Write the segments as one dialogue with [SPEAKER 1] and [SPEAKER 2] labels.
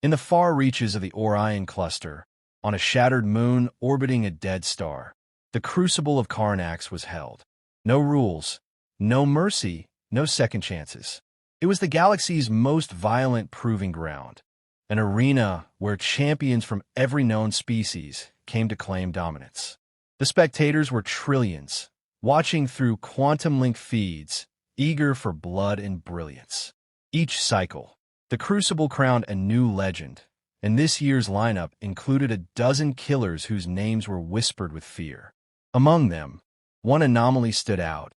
[SPEAKER 1] In the far reaches of the Orion cluster, on a shattered moon orbiting a dead star, the Crucible of Karnax was held. No rules, no mercy, no second chances. It was the galaxy's most violent proving ground, an arena where champions from every known species came to claim dominance. The spectators were trillions, watching through quantum-link feeds, eager for blood and brilliance. Each cycle, the Crucible crowned a new legend, and this year's lineup included a dozen killers whose names were whispered with fear. Among them, one anomaly stood out,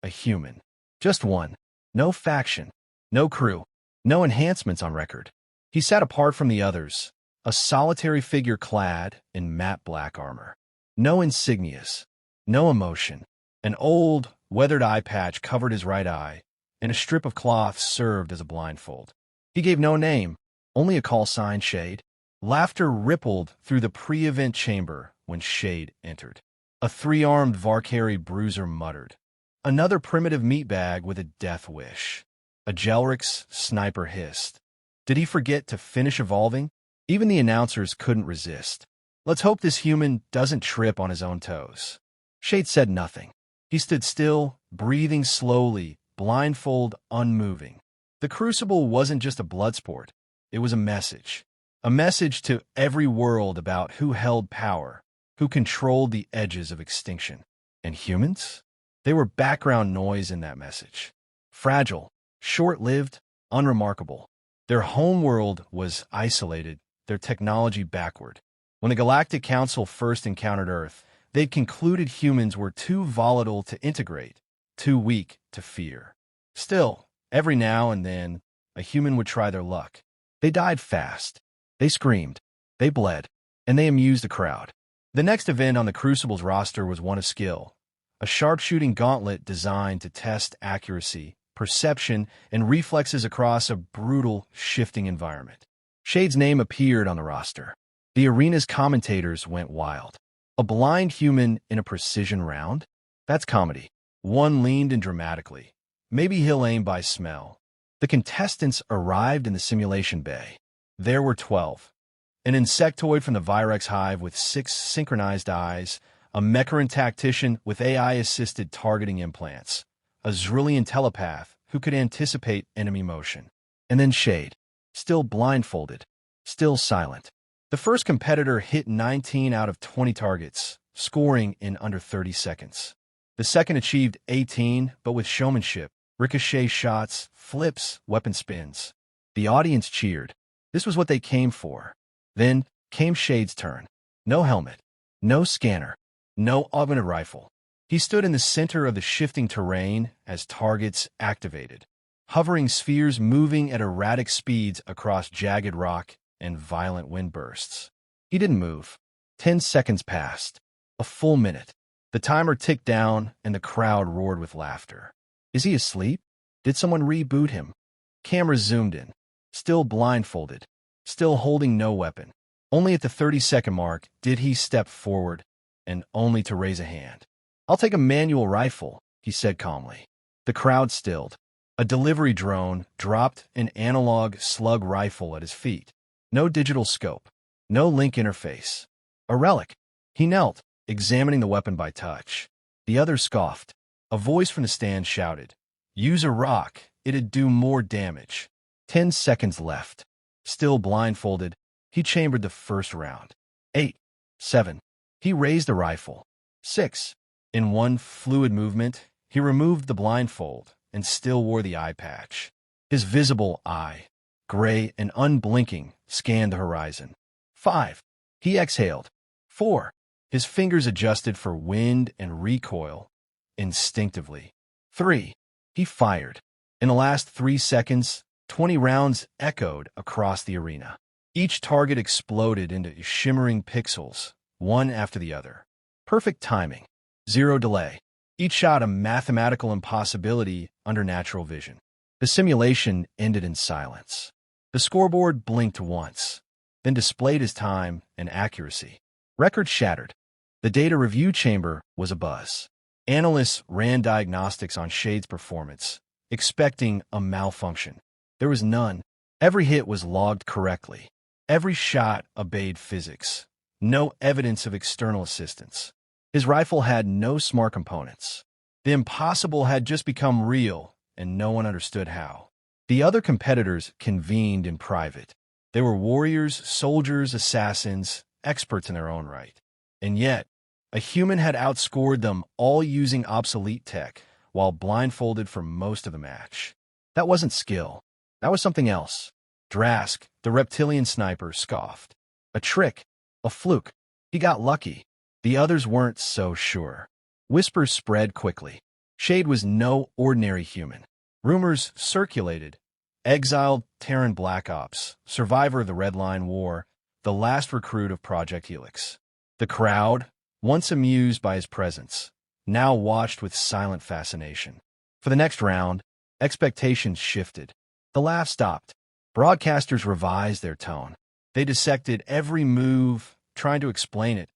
[SPEAKER 1] a human. Just one. No faction, no crew, no enhancements on record. He sat apart from the others, a solitary figure clad in matte black armor. No insignias, no emotion. An old, weathered eye patch covered his right eye, and a strip of cloth served as a blindfold. He gave no name, only a call sign, Shade. Laughter rippled through the pre-event chamber when Shade entered. A three-armed Varkari bruiser muttered. Another primitive meatbag with a death wish. A Gelrix sniper hissed. Did he forget to finish evolving? Even the announcers couldn't resist. Let's hope this human doesn't trip on his own toes. Shade said nothing. He stood still, breathing slowly, blindfold, unmoving. The Crucible wasn't just a blood sport. It was a message. A message to every world about who held power, who controlled the edges of extinction. And humans? They were background noise in that message. Fragile, short-lived, unremarkable. Their homeworld was isolated, their technology backward. When the Galactic Council first encountered Earth, they'd concluded humans were too volatile to integrate, too weak to fear. Still, every now and then, a human would try their luck. They died fast. They screamed. They bled. And they amused a crowd. The next event on the Crucible's roster was one of skill. A sharpshooting gauntlet designed to test accuracy, perception, and reflexes across a brutal, shifting environment. Shade's name appeared on the roster. The arena's commentators went wild. A blind human in a precision round? That's comedy. One leaned in dramatically. Maybe he'll aim by smell. The contestants arrived in the simulation bay. There were 12. An insectoid from the Virex hive with 6 synchronized eyes, a Mecharan tactician with AI-assisted targeting implants, a Zrillian telepath who could anticipate enemy motion, and then Shade, still blindfolded, still silent. The first competitor hit 19 out of 20 targets, scoring in under 30 seconds. The second achieved 18, but with showmanship, ricochet shots, flips, weapon spins. The audience cheered. This was what they came for. Then came Shade's turn. No helmet, no scanner, no augmented rifle. He stood in the center of the shifting terrain as targets activated, hovering spheres moving at erratic speeds across jagged rock and violent wind bursts. He didn't move. 10 seconds passed. A full minute. The timer ticked down and the crowd roared with laughter. Is he asleep? Did someone reboot him? Cameras zoomed in. Still blindfolded. Still holding no weapon. Only at the 30-second mark did he step forward, and only to raise a hand. I'll take a manual rifle, he said calmly. The crowd stilled. A delivery drone dropped an analog slug rifle at his feet. No digital scope. No link interface. A relic. He knelt, examining the weapon by touch. The others scoffed. A voice from the stand shouted, "Use a rock. It'd do more damage." 10 seconds left. Still blindfolded, he chambered the first round. 8. 7. He raised the rifle. 6. In one fluid movement, he removed the blindfold and still wore the eye patch. His visible eye, gray and unblinking, scanned the horizon. 5. He exhaled. 4. His fingers adjusted for wind and recoil, instinctively. 3. He fired. In the last 3 seconds, 20 rounds echoed across the arena. Each target exploded into shimmering pixels, one after the other. Perfect timing. Zero delay. Each shot a mathematical impossibility under natural vision. The simulation ended in silence. The scoreboard blinked once, then displayed his time and accuracy. Record shattered. The data review chamber was abuzz. Analysts ran diagnostics on Shade's performance, expecting a malfunction. There was none. Every hit was logged correctly. Every shot obeyed physics. No evidence of external assistance. His rifle had no smart components. The impossible had just become real, and no one understood how. The other competitors convened in private. They were warriors, soldiers, assassins, experts in their own right. And yet, a human had outscored them, all using obsolete tech, while blindfolded for most of the match. That wasn't skill. That was something else. Drask, the reptilian sniper, scoffed. A trick. A fluke. He got lucky. The others weren't so sure. Whispers spread quickly. Shade was no ordinary human. Rumors circulated. Exiled Terran Black Ops, survivor of the Red Line War, the last recruit of Project Helix. The crowd, once amused by his presence, now watched with silent fascination. For the next round, expectations shifted. The laugh stopped. Broadcasters revised their tone. They dissected every move, trying to explain it,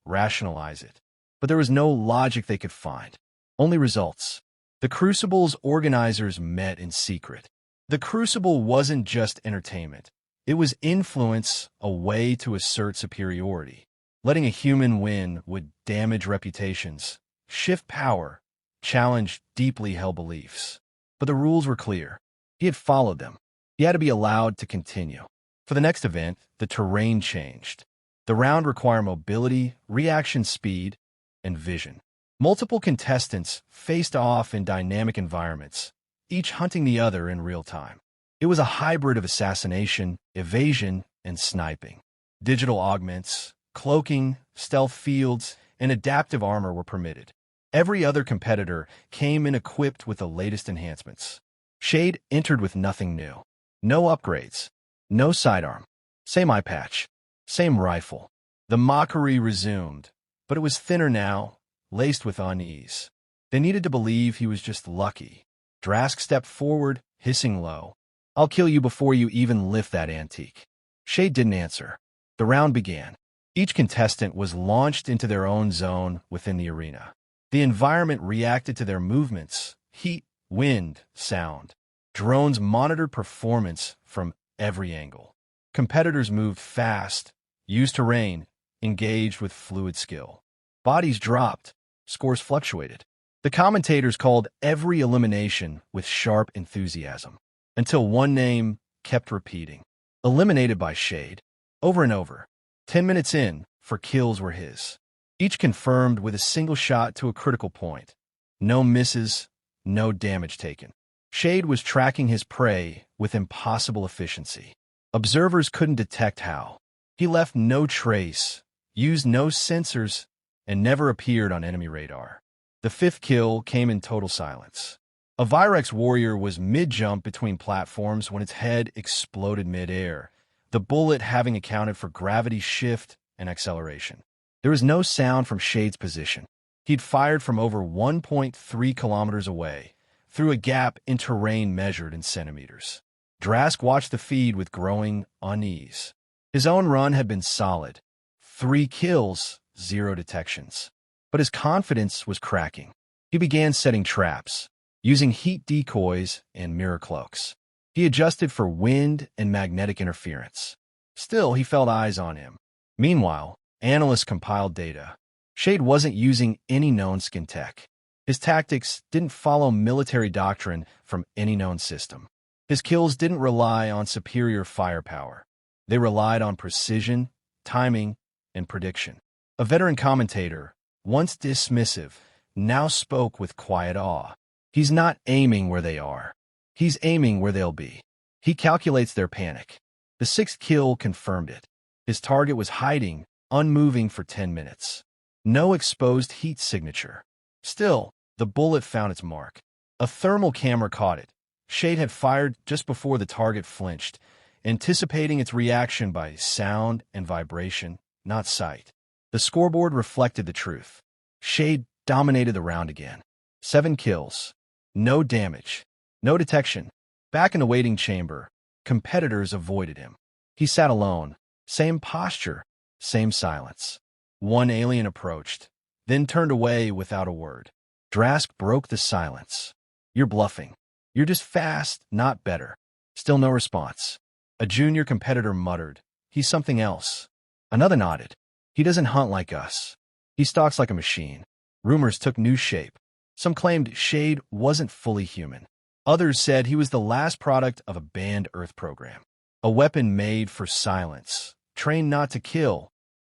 [SPEAKER 1] rationalize it. But there was no logic they could find. Only results. The Crucible's organizers met in secret. The Crucible wasn't just entertainment. It was influence, a way to assert superiority. Letting a human win would damage reputations, shift power, challenge deeply held beliefs. But the rules were clear. He had followed them. He had to be allowed to continue. For the next event, the terrain changed. The round required mobility, reaction speed, and vision. Multiple contestants faced off in dynamic environments, each hunting the other in real time. It was a hybrid of assassination, evasion, and sniping. Digital augments, cloaking, stealth fields, and adaptive armor were permitted. Every other competitor came in equipped with the latest enhancements. Shade entered with nothing new. No upgrades. No sidearm. Same eye patch. Same rifle. The mockery resumed, but it was thinner now, laced with unease. They needed to believe he was just lucky. Drask stepped forward, hissing low. "I'll kill you before you even lift that antique." Shade didn't answer. The round began. Each contestant was launched into their own zone within the arena. The environment reacted to their movements: heat, wind, sound. Drones monitored performance from every angle. Competitors moved fast, used terrain, engaged with fluid skill. Bodies dropped, scores fluctuated. The commentators called every elimination with sharp enthusiasm, until one name kept repeating. Eliminated by Shade. Over and over. 10 minutes in, for kills were his. Each confirmed with a single shot to a critical point. No misses, no damage taken. Shade was tracking his prey with impossible efficiency. Observers couldn't detect how. He left no trace, used no sensors, and never appeared on enemy radar. The fifth kill came in total silence. A Virex warrior was mid-jump between platforms when its head exploded mid-air, the bullet having accounted for gravity shift and acceleration. There was no sound from Shade's position. He'd fired from over 1.3 kilometers away, through a gap in terrain measured in centimeters. Drask watched the feed with growing unease. His own run had been solid. 3 kills, 0 detections. But his confidence was cracking. He began setting traps, using heat decoys and mirror cloaks. He adjusted for wind and magnetic interference. Still, he felt eyes on him. Meanwhile, analysts compiled data. Shade wasn't using any known skin tech. His tactics didn't follow military doctrine from any known system. His kills didn't rely on superior firepower. They relied on precision, timing, and prediction. A veteran commentator, once dismissive, now spoke with quiet awe. He's not aiming where they are. He's aiming where they'll be. He calculates their panic. The 6th kill confirmed it. His target was hiding, unmoving for 10 minutes. No exposed heat signature. Still, the bullet found its mark. A thermal camera caught it. Shade had fired just before the target flinched, anticipating its reaction by sound and vibration, not sight. The scoreboard reflected the truth. Shade dominated the round again. 7 kills. No damage. No detection. Back in the waiting chamber, competitors avoided him. He sat alone. Same posture. Same silence. One alien approached, then turned away without a word. Drask broke the silence. "You're bluffing. You're just fast, not better." Still no response. A junior competitor muttered, He's something else. Another nodded. He doesn't hunt like us. He stalks like a machine. Rumors took new shape. Some claimed Shade wasn't fully human. Others said he was the last product of a banned Earth program. A weapon made for silence, trained not to kill,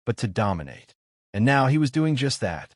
[SPEAKER 1] but to dominate. And now he was doing just that.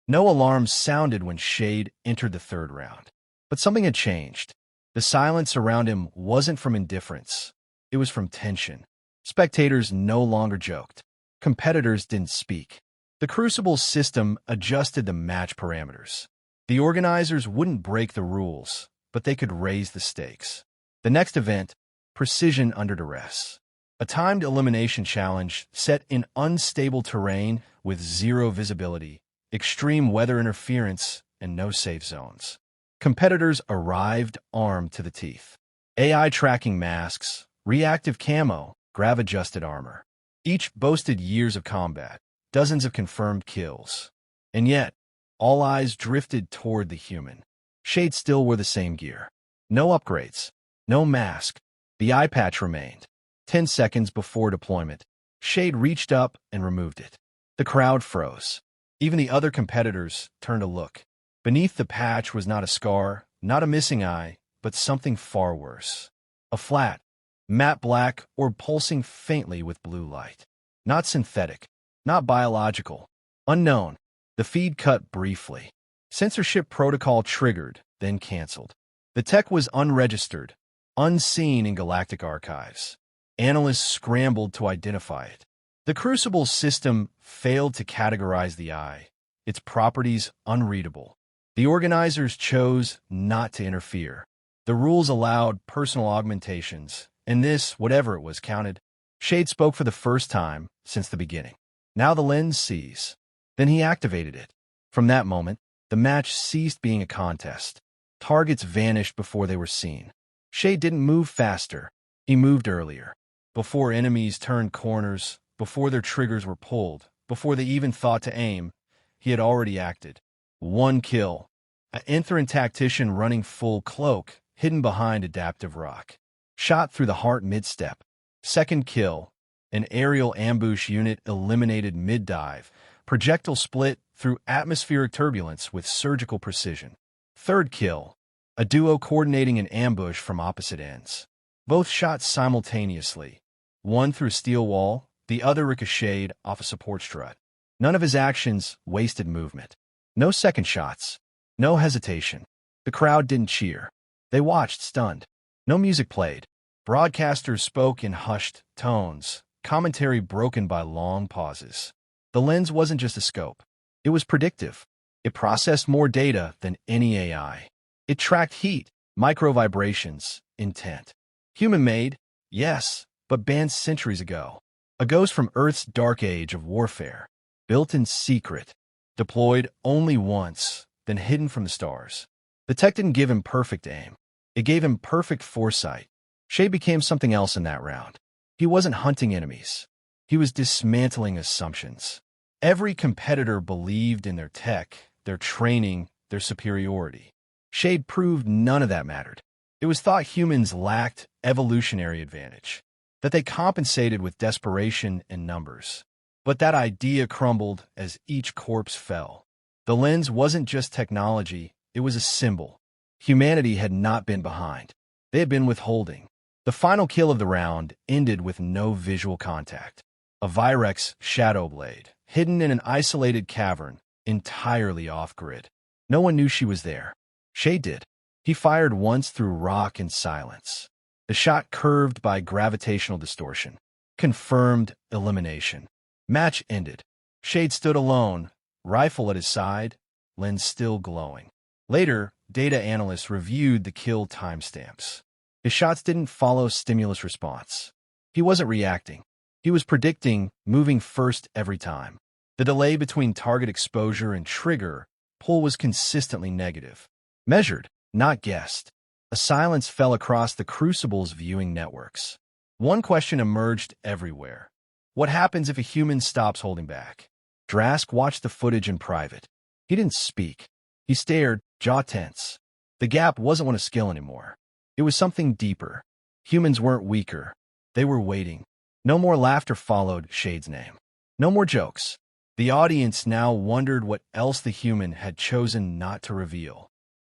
[SPEAKER 1] No alarms sounded when Shade entered the third round. But something had changed. The silence around him wasn't from indifference. It was from tension. Spectators no longer joked. Competitors didn't speak. The Crucible system adjusted the match parameters. The organizers wouldn't break the rules, but they could raise the stakes. The next event, Precision Under Duress. A timed elimination challenge set in unstable terrain with zero visibility, extreme weather interference, and no safe zones. Competitors arrived armed to the teeth. AI tracking masks, reactive camo, grav-adjusted armor. Each boasted years of combat, dozens of confirmed kills. And yet, all eyes drifted toward the human. Shade still wore the same gear. No upgrades, no mask. The eye patch remained. 10 seconds before deployment, Shade reached up and removed it. The crowd froze. Even the other competitors turned to look. Beneath the patch was not a scar, not a missing eye, but something far worse. A flat, matte black or pulsing faintly with blue light. Not synthetic, not biological. Unknown. The feed cut briefly. Censorship protocol triggered, then canceled. The tech was unregistered, unseen in Galactic archives. Analysts scrambled to identify it. The Crucible system failed to categorize the eye, its properties unreadable. The organizers chose not to interfere. The rules allowed personal augmentations, and this, whatever it was, counted. Shade spoke for the first time since the beginning. Now the lens sees. Then he activated it. From that moment, the match ceased being a contest. Targets vanished before they were seen. Shade didn't move faster. He moved earlier. Before enemies turned corners, before their triggers were pulled, before they even thought to aim, he had already acted. One kill. An Entheran tactician running full cloak, hidden behind adaptive rock. Shot through the heart mid-step. Second kill. An aerial ambush unit eliminated mid-dive. Projectile split through atmospheric turbulence with surgical precision. Third kill. A duo coordinating an ambush from opposite ends. Both shot simultaneously. One through a steel wall, the other ricocheted off a support strut. None of his actions wasted movement. No second shots. No hesitation. The crowd didn't cheer. They watched, stunned. No music played. Broadcasters spoke in hushed tones, commentary broken by long pauses. The lens wasn't just a scope. It was predictive. It processed more data than any AI. It tracked heat, micro-vibrations, intent. Human-made, yes, but banned centuries ago. A ghost from Earth's dark age of warfare. Built in secret. Deployed only once, then hidden from the stars. The tech didn't give him perfect aim. It gave him perfect foresight. Shade became something else in that round. He wasn't hunting enemies. He was dismantling assumptions. Every competitor believed in their tech, their training, their superiority. Shade proved none of that mattered. It was thought humans lacked evolutionary advantage, that they compensated with desperation and numbers. But that idea crumbled as each corpse fell. The lens wasn't just technology, it was a symbol. Humanity had not been behind. They had been withholding. The final kill of the round ended with no visual contact. A Virex shadow blade, hidden in an isolated cavern, entirely off-grid. No one knew she was there. Shade did. He fired once through rock and silence. The shot curved by gravitational distortion. Confirmed elimination. Match ended. Shade stood alone, rifle at his side, lens still glowing. Later, data analysts reviewed the kill timestamps. His shots didn't follow stimulus response. He wasn't reacting. He was predicting, moving first every time. The delay between target exposure and trigger pull was consistently negative. Measured, not guessed. A silence fell across the Crucible's viewing networks. One question emerged everywhere. What happens if a human stops holding back? Drask watched the footage in private. He didn't speak. He stared, jaw tense. The gap wasn't one of skill anymore. It was something deeper. Humans weren't weaker. They were waiting. No more laughter followed Shade's name. No more jokes. The audience now wondered what else the human had chosen not to reveal.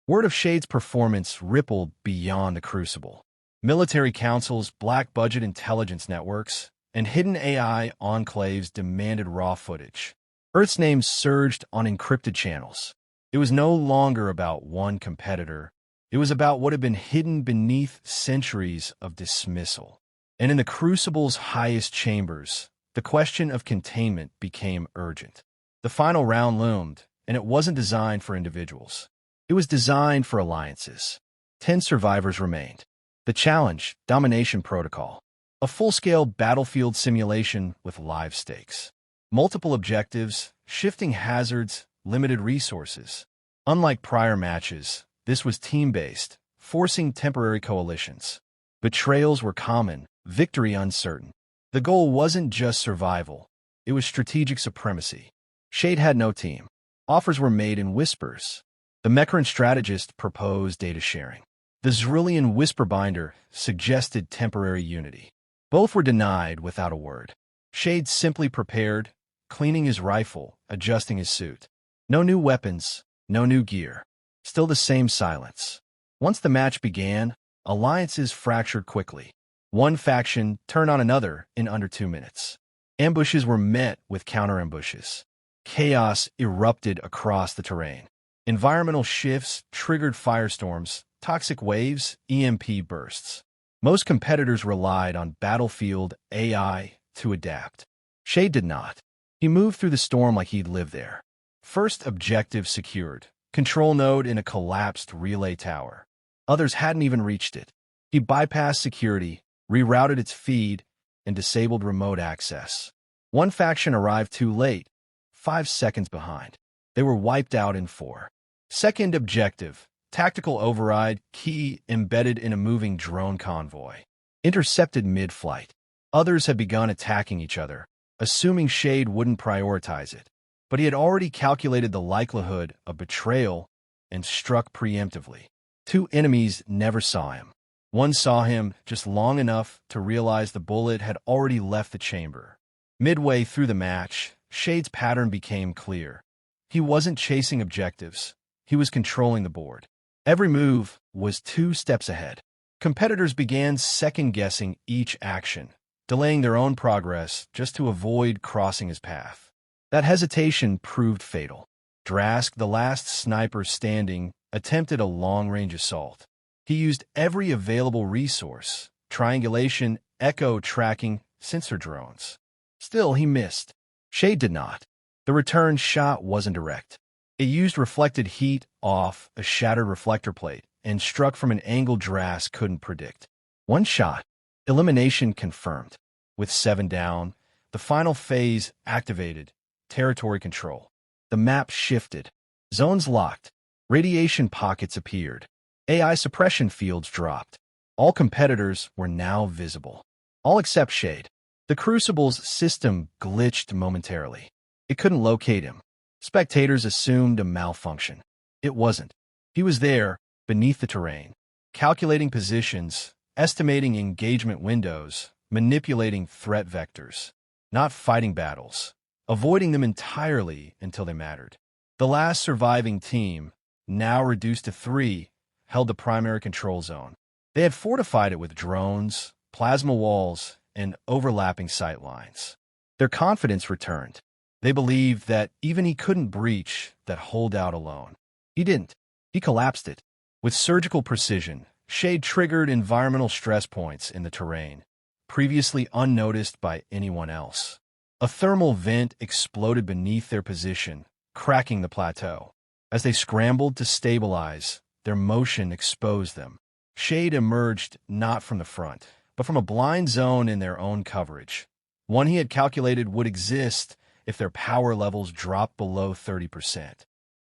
[SPEAKER 1] Word of Shade's performance rippled beyond the Crucible. Military councils, black-budget intelligence networks, and hidden AI enclaves demanded raw footage. Earth's name surged on encrypted channels. It was no longer about one competitor. It was about what had been hidden beneath centuries of dismissal. And in the Crucible's highest chambers, the question of containment became urgent. The final round loomed, and it wasn't designed for individuals. It was designed for alliances. 10 survivors remained. The challenge, Domination Protocol. A full-scale battlefield simulation with live stakes. Multiple objectives, shifting hazards, limited resources. Unlike prior matches, this was team-based, forcing temporary coalitions. Betrayals were common, victory uncertain. The goal wasn't just survival, it was strategic supremacy. Shade had no team. Offers were made in whispers. The Meccaran strategist proposed data sharing. The Zrillian whisperbinder suggested temporary unity. Both were denied without a word. Shade simply prepared, cleaning his rifle, adjusting his suit. No new weapons, no new gear. Still the same silence. Once the match began, alliances fractured quickly. One faction turned on another in under 2 minutes. Ambushes were met with counter-ambushes. Chaos erupted across the terrain. Environmental shifts triggered firestorms, toxic waves, EMP bursts. Most competitors relied on battlefield AI to adapt. Shade did not. He moved through the storm like he'd lived there. First objective secured. Control node in a collapsed relay tower. Others hadn't even reached it. He bypassed security, rerouted its feed, and disabled remote access. One faction arrived too late, 5 seconds behind. They were wiped out in 4. Second objective, tactical override, key embedded in a moving drone convoy. Intercepted mid-flight. Others had begun attacking each other, assuming Shade wouldn't prioritize it. But he had already calculated the likelihood of betrayal and struck preemptively. 2 enemies never saw him. One saw him just long enough to realize the bullet had already left the chamber. Midway through the match, Shade's pattern became clear. He wasn't chasing objectives. He was controlling the board. Every move was 2 steps ahead. Competitors began second-guessing each action, delaying their own progress just to avoid crossing his path. That hesitation proved fatal. Drask, the last sniper standing, attempted a long-range assault. He used every available resource, triangulation, echo tracking, sensor drones. Still, he missed. Shade did not. The return shot wasn't direct. It used reflected heat off a shattered reflector plate and struck from an angle Drask couldn't predict. One shot. Elimination confirmed. With 7 down, the final phase activated. Territory control. The map shifted. Zones locked. Radiation pockets appeared. AI suppression fields dropped. All competitors were now visible. All except Shade. The Crucible's system glitched momentarily. It couldn't locate him. Spectators assumed a malfunction. It wasn't. He was there, beneath the terrain, calculating positions, estimating engagement windows, manipulating threat vectors, not fighting battles, avoiding them entirely until they mattered. The last surviving team, now reduced to 3, held the primary control zone. They had fortified it with drones, plasma walls, and overlapping sight lines. Their confidence returned. They believed that even he couldn't breach that holdout alone. He didn't. He collapsed it. With surgical precision, Shade triggered environmental stress points in the terrain, previously unnoticed by anyone else. A thermal vent exploded beneath their position, cracking the plateau. As they scrambled to stabilize, their motion exposed them. Shade emerged not from the front, but from a blind zone in their own coverage, one he had calculated would exist if their power levels dropped below 30%.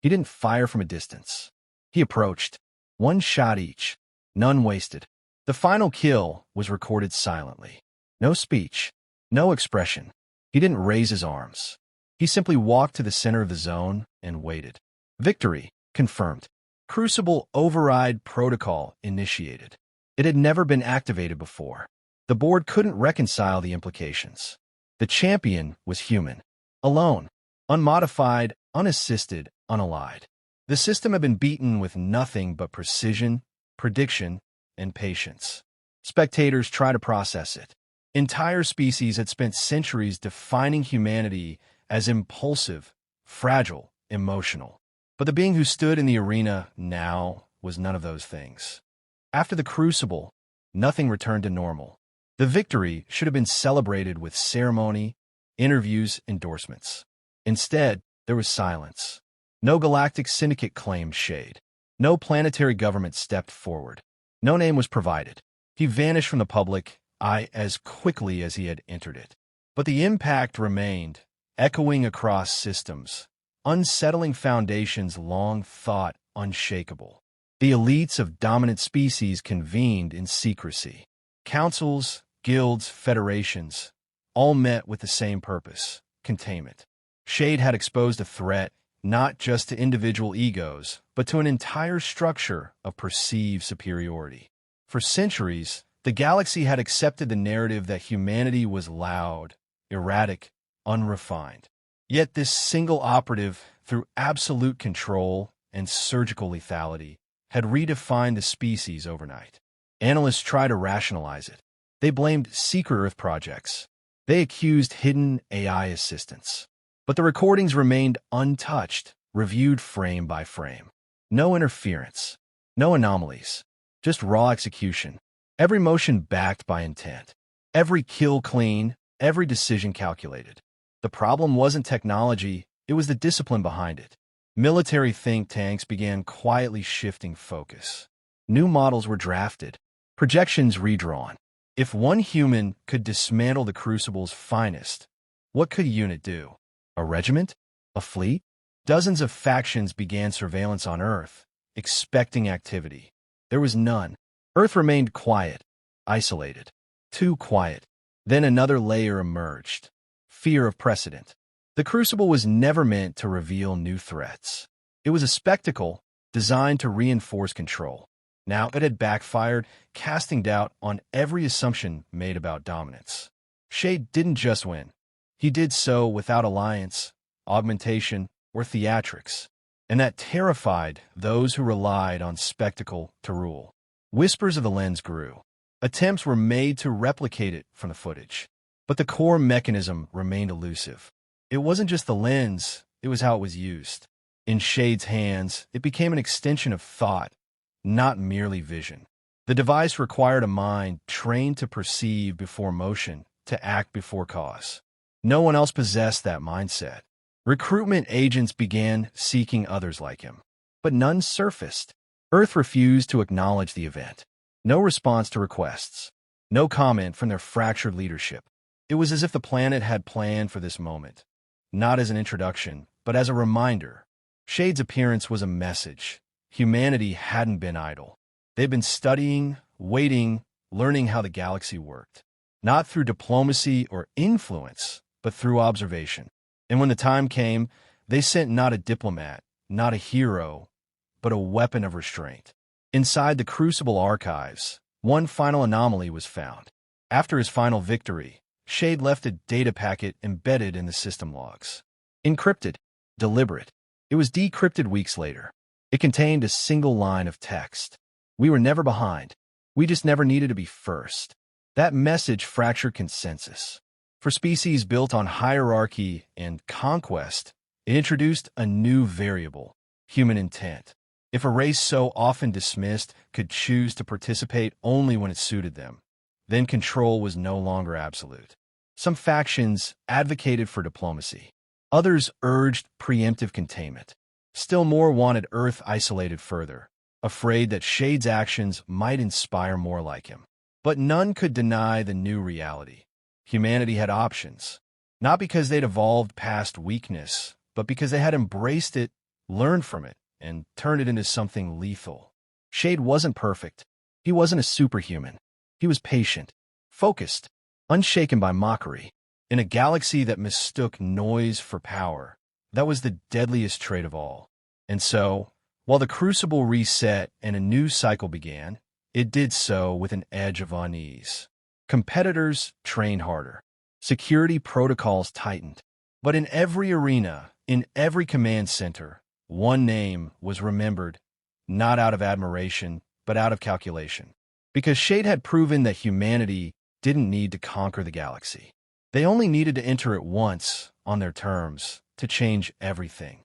[SPEAKER 1] He didn't fire from a distance. He approached. 1 shot each. None wasted. The final kill was recorded silently. No speech. No expression. He didn't raise his arms. He simply walked to the center of the zone and waited. Victory confirmed. Crucible override protocol initiated. It had never been activated before. The board couldn't reconcile the implications. The champion was human, alone, unmodified, unassisted, unallied. The system had been beaten with nothing but precision, prediction, and patience. Spectators try to process it. Entire species had spent centuries defining humanity as impulsive, fragile, emotional. But the being who stood in the arena now was none of those things. After the Crucible, nothing returned to normal. The victory should have been celebrated with ceremony, interviews, endorsements. Instead, there was silence. No Galactic Syndicate claimed Shade. No planetary government stepped forward. No name was provided. He vanished from the public eye as quickly as he had entered it. But the impact remained, echoing across systems, unsettling foundations long thought unshakable. The elites of dominant species convened in secrecy. Councils, guilds, federations, all met with the same purpose: containment. Shade had exposed a threat not just to individual egos, but to an entire structure of perceived superiority. For centuries, the galaxy had accepted the narrative that humanity was loud, erratic, unrefined. Yet this single operative, through absolute control and surgical lethality, had redefined the species overnight. Analysts try to rationalize it. They blamed secret Earth projects. They accused hidden AI assistants. But the recordings remained untouched, reviewed frame by frame. No interference, no anomalies, just raw execution. Every motion backed by intent. Every kill clean, every decision calculated. The problem wasn't technology, it was the discipline behind it. Military think tanks began quietly shifting focus. New models were drafted, projections redrawn. If one human could dismantle the Crucible's finest, what could a unit do? A regiment? A fleet? Dozens of factions began surveillance on Earth, expecting activity. There was none. Earth remained quiet, isolated. Too quiet. Then another layer emerged. Fear of precedent. The Crucible was never meant to reveal new threats. It was a spectacle designed to reinforce control. Now it had backfired, casting doubt on every assumption made about dominance. Shade didn't just win. He did so without alliance, augmentation, or theatrics, and that terrified those who relied on spectacle to rule. Whispers of the lens grew. Attempts were made to replicate it from the footage, but the core mechanism remained elusive. It wasn't just the lens, it was how it was used. In Shade's hands, it became an extension of thought, not merely vision. The device required a mind trained to perceive before motion, to act before cause. No one else possessed that mindset. Recruitment agents began seeking others like him, but none surfaced. Earth refused to acknowledge the event. No response to requests. No comment from their fractured leadership. It was as if the planet had planned for this moment, not as an introduction, but as a reminder. Shade's appearance was a message. Humanity hadn't been idle. They'd been studying, waiting, learning how the galaxy worked. Not through diplomacy or influence, but through observation. And when the time came, they sent not a diplomat, not a hero, but a weapon of restraint. Inside the Crucible archives, one final anomaly was found. After his final victory, Shade left a data packet embedded in the system logs. Encrypted, deliberate. It was decrypted weeks later. It contained a single line of text. We were never behind. We just never needed to be first. That message fractured consensus. For species built on hierarchy and conquest, it introduced a new variable: human intent. If a race so often dismissed could choose to participate only when it suited them, then control was no longer absolute. Some factions advocated for diplomacy. Others urged preemptive containment. Still more wanted Earth isolated further, afraid that Shade's actions might inspire more like him. But none could deny the new reality. Humanity had options, not because they'd evolved past weakness, but because they had embraced it, learned from it, and turned it into something lethal. Shade wasn't perfect. He wasn't a superhuman. He was patient, focused, unshaken by mockery. In a galaxy that mistook noise for power, that was the deadliest trait of all. And so, while the Crucible reset and a new cycle began, it did so with an edge of unease. Competitors trained harder. Security protocols tightened. But in every arena, in every command center, one name was remembered, not out of admiration, but out of calculation. Because Shade had proven that humanity didn't need to conquer the galaxy. They only needed to enter it once, on their terms, to change everything.